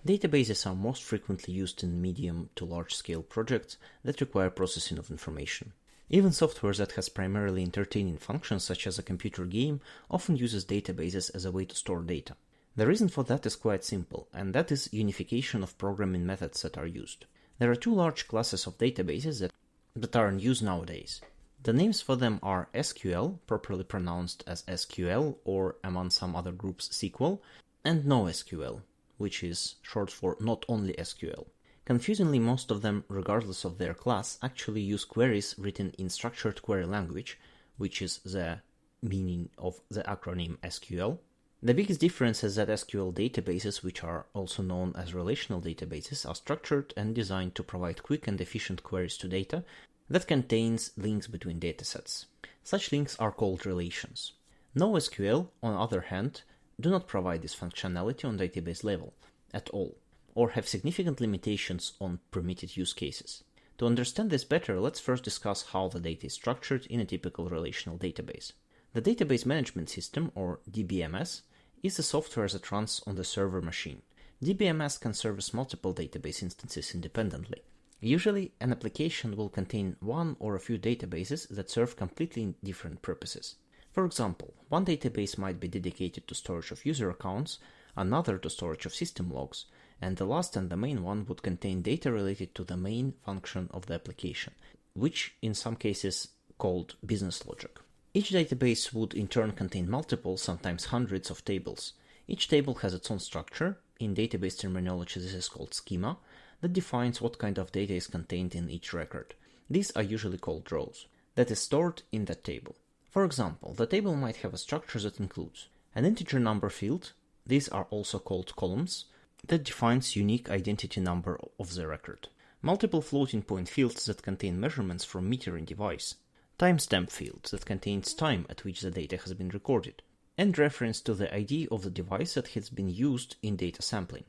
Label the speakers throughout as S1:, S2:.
S1: Databases are most frequently used in medium to large-scale projects that require processing of information. Even software that has primarily entertaining functions, such as a computer game, often uses databases as a way to store data. The reason for that is quite simple, and that is unification of programming methods that are used. There are two large classes of databases that are in use nowadays. The names for them are SQL, properly pronounced as SQL, or among some other groups SQL, and NoSQL, which is short for not only SQL. Confusingly, most of them, regardless of their class, actually use queries written in structured query language, which is the meaning of the acronym SQL. The biggest difference is that SQL databases, which are also known as relational databases, are structured and designed to provide quick and efficient queries to data that contains links between datasets. Such links are called relations. NoSQL, on the other hand, do not provide this functionality on database level at all, or have significant limitations on permitted use cases. To understand this better, let's first discuss how the data is structured in a typical relational database. The Database Management System, or DBMS, is the software that runs on the server machine. DBMS can service multiple database instances independently. Usually, an application will contain one or a few databases that serve completely different purposes. For example, one database might be dedicated to storage of user accounts, another to storage of system logs, and the last and the main one would contain data related to the main function of the application, which in some cases called business logic. Each database would in turn contain multiple, sometimes hundreds of tables. Each table has its own structure. In database terminology, this is called schema, that defines what kind of data is contained in each record. These are usually called rows, that is stored in that table. For example, the table might have a structure that includes an integer number field, these are also called columns, that defines unique identity number of the record. Multiple floating point fields that contain measurements from metering device. Timestamp field that contains time at which the data has been recorded, and reference to the ID of the device that has been used in data sampling.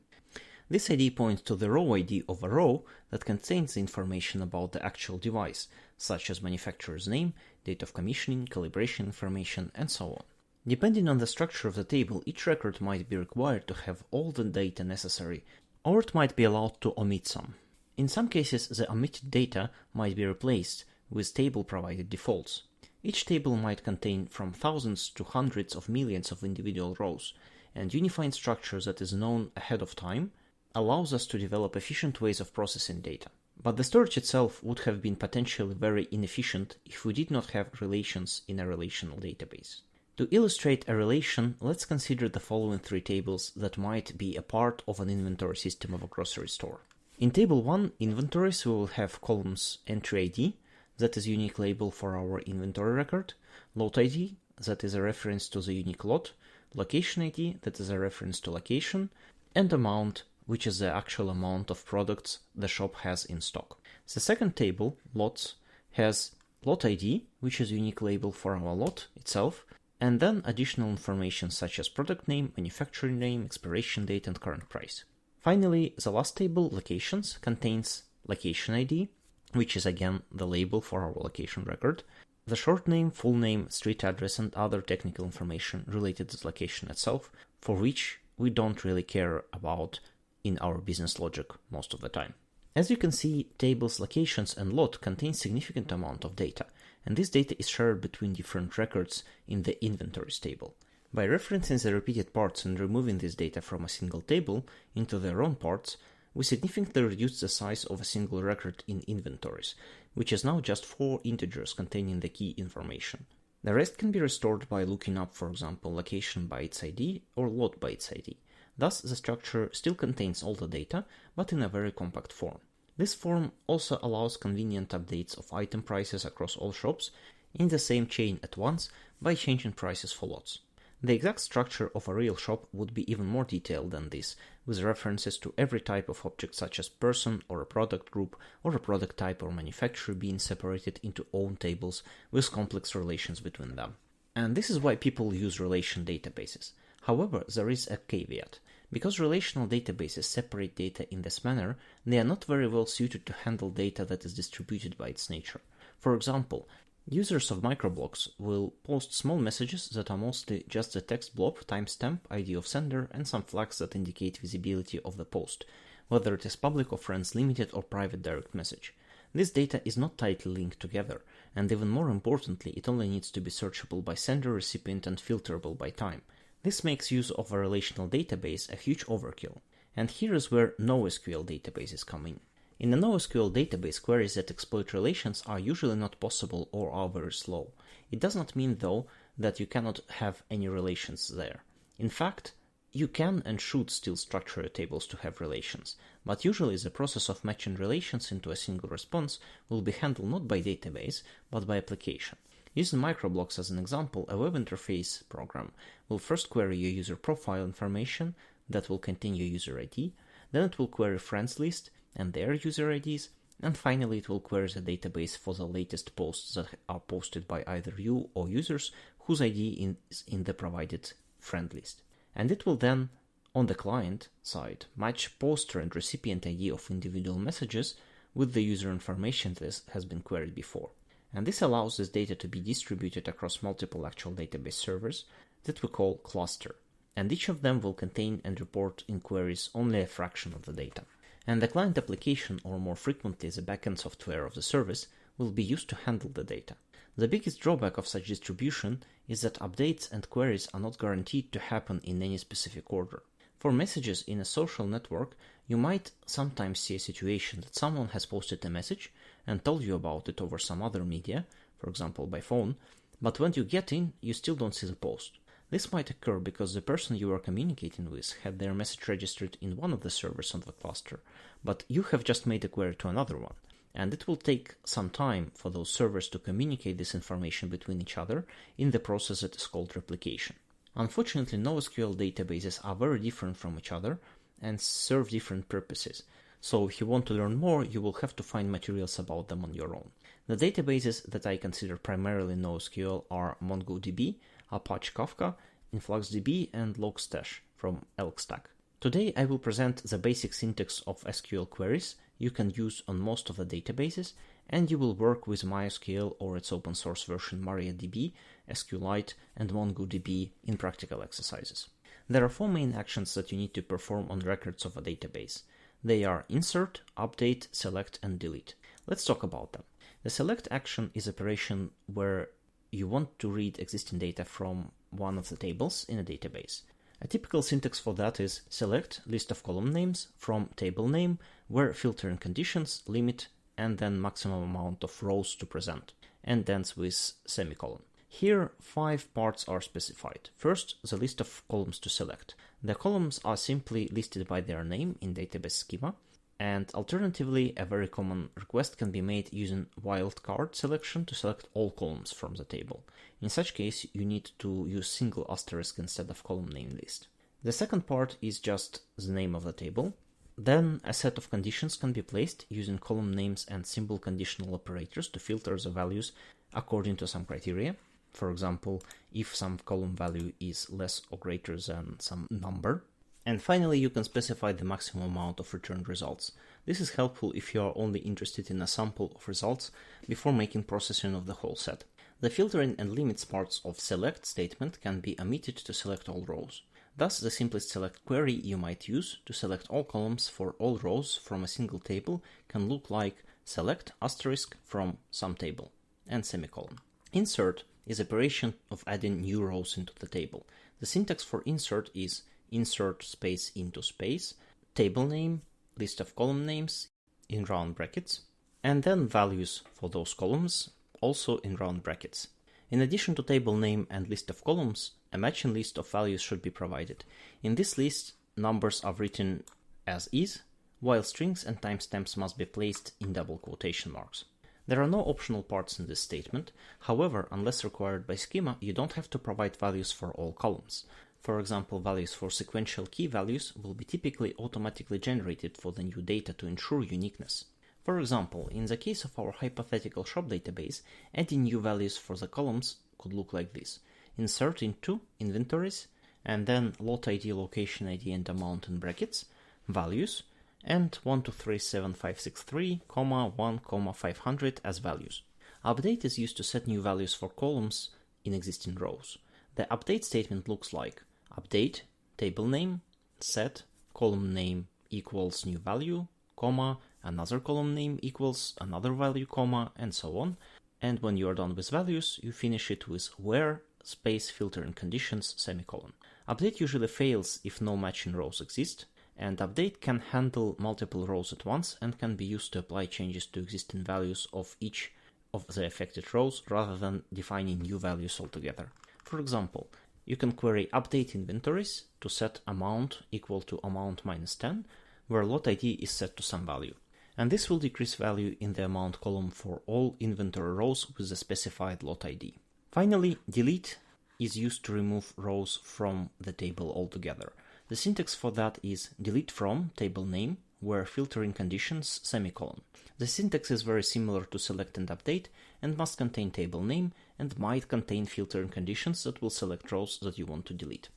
S1: This ID points to the row ID of a row that contains the information about the actual device, such as manufacturer's name, date of commissioning, calibration information, and so on. Depending on the structure of the table, each record might be required to have all the data necessary, or it might be allowed to omit some. In some cases, the omitted data might be replaced with table-provided defaults. Each table might contain from thousands to hundreds of millions of individual rows, and unifying structure that is known ahead of time allows us to develop efficient ways of processing data. But the storage itself would have been potentially very inefficient if we did not have relations in a relational database. To illustrate a relation, let's consider the following three tables that might be a part of an inventory system of a grocery store. In table 1, inventories, we will have columns entry ID, that is a unique label for our inventory record, lot ID, that is a reference to the unique lot, location ID, that is a reference to location, and amount, which is the actual amount of products the shop has in stock. The second table, lots, has lot ID, which is a unique label for our lot itself, and then additional information such as product name, manufacturer name, expiration date, and current price. Finally, the last table, locations, contains location ID, which is again the label for our location record, the short name, full name, street address, and other technical information related to the location itself, for which we don't really care about in our business logic most of the time. As you can see, tables, locations, and lot contain significant amount of data, and this data is shared between different records in the inventories table. By referencing the repeated parts and removing this data from a single table into their own parts, we significantly reduce the size of a single record in inventories, which is now just 4 integers containing the key information. The rest can be restored by looking up, for example, location by its ID or lot by its ID. Thus, the structure still contains all the data, but in a very compact form. This form also allows convenient updates of item prices across all shops in the same chain at once by changing prices for lots. The exact structure of a real shop would be even more detailed than this, with references to every type of object such as person or a product group or a product type or manufacturer being separated into own tables with complex relations between them. And this is why people use relation databases. However, there is a caveat. Because relational databases separate data in this manner, they are not very well suited to handle data that is distributed by its nature. For example, Users of microblocks will post small messages that are mostly just the text blob, timestamp, ID of sender, and some flags that indicate visibility of the post, whether it is public or friends limited or private direct message. This data is not tightly linked together, and even more importantly, it only needs to be searchable by sender, recipient, and filterable by time. This makes use of a relational database a huge overkill. And here is where NoSQL databases come in. In a NoSQL database, queries that exploit relations are usually not possible or are very slow. It does not mean, though, that you cannot have any relations there. In fact, you can and should still structure your tables to have relations, but usually the process of matching relations into a single response will be handled not by database, but by application. Using microblocks as an example, a web interface program will first query your user profile information that will contain your user ID, then it will query friends list and their user IDs, and finally it will query the database for the latest posts that are posted by either you or users whose ID is in the provided friend list. And it will then, on the client side, match poster and recipient ID of individual messages with the user information that has been queried before. And this allows this data to be distributed across multiple actual database servers that we call cluster, and each of them will contain and report in queries only a fraction of the data. And the client application, or more frequently the backend software of the service, will be used to handle the data. The biggest drawback of such distribution is that updates and queries are not guaranteed to happen in any specific order. For messages in a social network, you might sometimes see a situation that someone has posted a message and told you about it over some other media, for example by phone, but when you get in, you still don't see the post. This might occur because the person you are communicating with had their message registered in one of the servers on the cluster, but you have just made a query to another one, and it will take some time for those servers to communicate this information between each other in the process that is called replication. Unfortunately, NoSQL databases are very different from each other and serve different purposes, so if you want to learn more, you will have to find materials about them on your own. The databases that I consider primarily NoSQL are MongoDB, Apache Kafka, InfluxDB, and Logstash from ElkStack. Today I will present the basic syntax of SQL queries you can use on most of the databases, and you will work with MySQL or its open source version MariaDB, SQLite, and MongoDB in practical exercises. There are 4 main actions that you need to perform on records of a database. They are insert, update, select, and delete. Let's talk about them. The select action is an operation where you want to read existing data from one of the tables in a database. A typical syntax for that is select list of column names from table name, where filtering conditions, limit, and then maximum amount of rows to present, and ends with semicolon. Here, 5 parts are specified. First, the list of columns to select. The columns are simply listed by their name in database schema, and alternatively, a very common request can be made using wildcard selection to select all columns from the table. In such case, you need to use single asterisk instead of column name list. The second part is just the name of the table. Then a set of conditions can be placed using column names and symbol conditional operators to filter the values according to some criteria. For example, if some column value is less or greater than some number. And finally, you can specify the maximum amount of returned results. This is helpful if you are only interested in a sample of results before making processing of the whole set. The filtering and limits parts of select statement can be omitted to select all rows. Thus, the simplest select query you might use to select all columns for all rows from a single table can look like select asterisk from some table and semicolon. Insert is an operation of adding new rows into the table. The syntax for insert is insert space into space, table name, list of column names in round brackets, and then values for those columns also in round brackets. In addition to table name and list of columns, a matching list of values should be provided. In this list, numbers are written as is, while strings and timestamps must be placed in double quotation marks. There are no optional parts in this statement. However, unless required by schema, you don't have to provide values for all columns. For example, values for sequential key values will be typically automatically generated for the new data to ensure uniqueness. For example, in the case of our hypothetical shop database, adding new values for the columns could look like this. Insert into Inventories, and then lot ID, location ID, and amount in brackets, values, and 1237563, 1, 500 as values. Update is used to set new values for columns in existing rows. The update statement looks like update, table name, set, column name equals new value, comma, another column name equals another value, comma, and so on. And when you are done with values, you finish it with where, space, filtering conditions, semicolon. Update usually fails if no matching rows exist, and update can handle multiple rows at once and can be used to apply changes to existing values of each of the affected rows rather than defining new values altogether. For example, you can query update inventories to set amount equal to amount minus 10, where lot ID is set to some value. And this will decrease value in the amount column for all inventory rows with the specified lot ID. Finally, delete is used to remove rows from the table altogether. The syntax for that is delete from table name, where filtering conditions, semicolon. The syntax is very similar to select and update and must contain table name and might contain filtering conditions that will select rows that you want to delete.